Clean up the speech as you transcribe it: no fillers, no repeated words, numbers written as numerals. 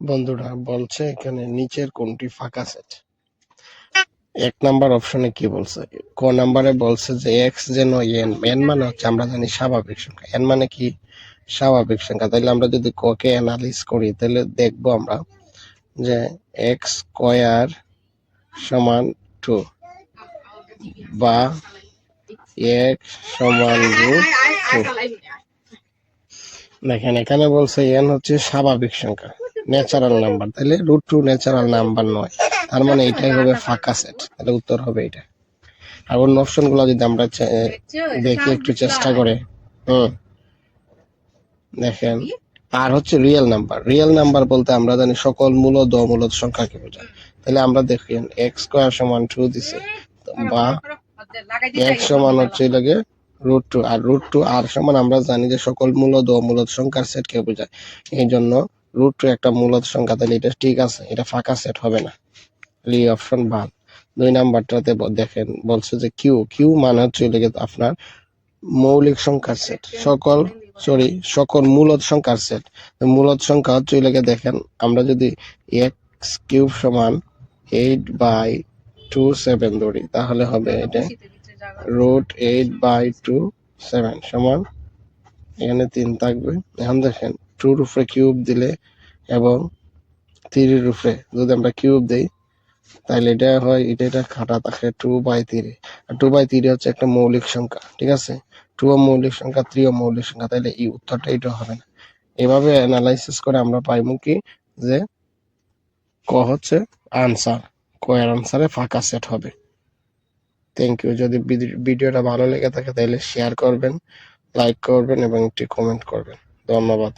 বন্ধুরা বলছে এখানে নিচের কোনটি ফাঁকা সেট। 1 নাম্বার অপশনে কি বলছে, ক নাম্বারে বলছে যে এক্স যেন এন, এন মানে হচ্ছে আমরা জানি স্বাভাবিক সংখ্যা, এন মানে কি স্বাভাবিক সংখ্যা। তাহলে আমরা যদি ক কে অ্যানালাইজ করি তাহলে দেখবো আমরা যে এক্স স্কয়ার সমান 2 বা এক্স সমান √2। দেখেন এখানে বলছে এন হচ্ছে স্বাভাবিক সংখ্যা, ন্যাচারাল নাম্বার, তাহলে √2 ন্যাচারাল নাম্বার নয়, তার মানে এটাই হবে ফাঁকা সেট। তাহলে উত্তর হবে এটা। আর অন্য অপশন গুলো যদি আমরা দেখি একটু চেষ্টা করে, দেখেন আর হচ্ছে রিয়েল নাম্বার। রিয়েল নাম্বার বলতে আমরা জানি সকল মূলদ ও অমূলদ সংখ্যাকে বোঝায়। তাহলে আমরা দেখেন এক্স স্কয়ার সমান 2 দিছে, বা এক্স সমান হচ্ছে লাগে √2, আর √2 আর সমান আমরা জানি যে সকল মূলদ ও অমূলদ সংখ্যার সেটকে বোঝায়। এই জন্য √2 একটা মূলদ সংখ্যা, তাহলে এটা ঠিক আছে, এটা ফাঁকা সেট হবে না। এই অপশন বাদ। 2 নাম্বারটাতে দেখেন বলছে যে কিউ, কিউ মানে হচ্ছে আপনার মৌলিক সংখ্যার সেট, সকল মূলদ সংখ্যার সেট। মূলদ সংখ্যা হচ্ছে দেখেন আমরা যদি এক্স কিউব সমান 8/27 ধরি, তাহলে হবে এটা √8/27 সমান, এখানে 3 থাকবে। এখন দেখেন 2 এর উপরে কিউব দিলে এবং 3 এর উপরে যদি আমরা কিউব দেই তাহলে এটা হয়, এটা খাটা থাকে 2/3, আর 2/3 হচ্ছে একটা মৌলিক সংখ্যা, ঠিক আছে। 2 ও মৌলিক সংখ্যা, 3 ও মৌলিক সংখ্যা, তাহলে এই উত্তরটা এটা হবে না। এভাবে অ্যানালাইসিস করে আমরা পাইমু কি যে ক হচ্ছে আনসার, ক এর আনসারে ফাঁকা সেট হবে। Thank you. যদি ভিডিওটা ভালো লেগে থাকে তাহলে শেয়ার করবেন, লাইক করবেন এবং একটি কমেন্ট করবেন। ধন্যবাদ।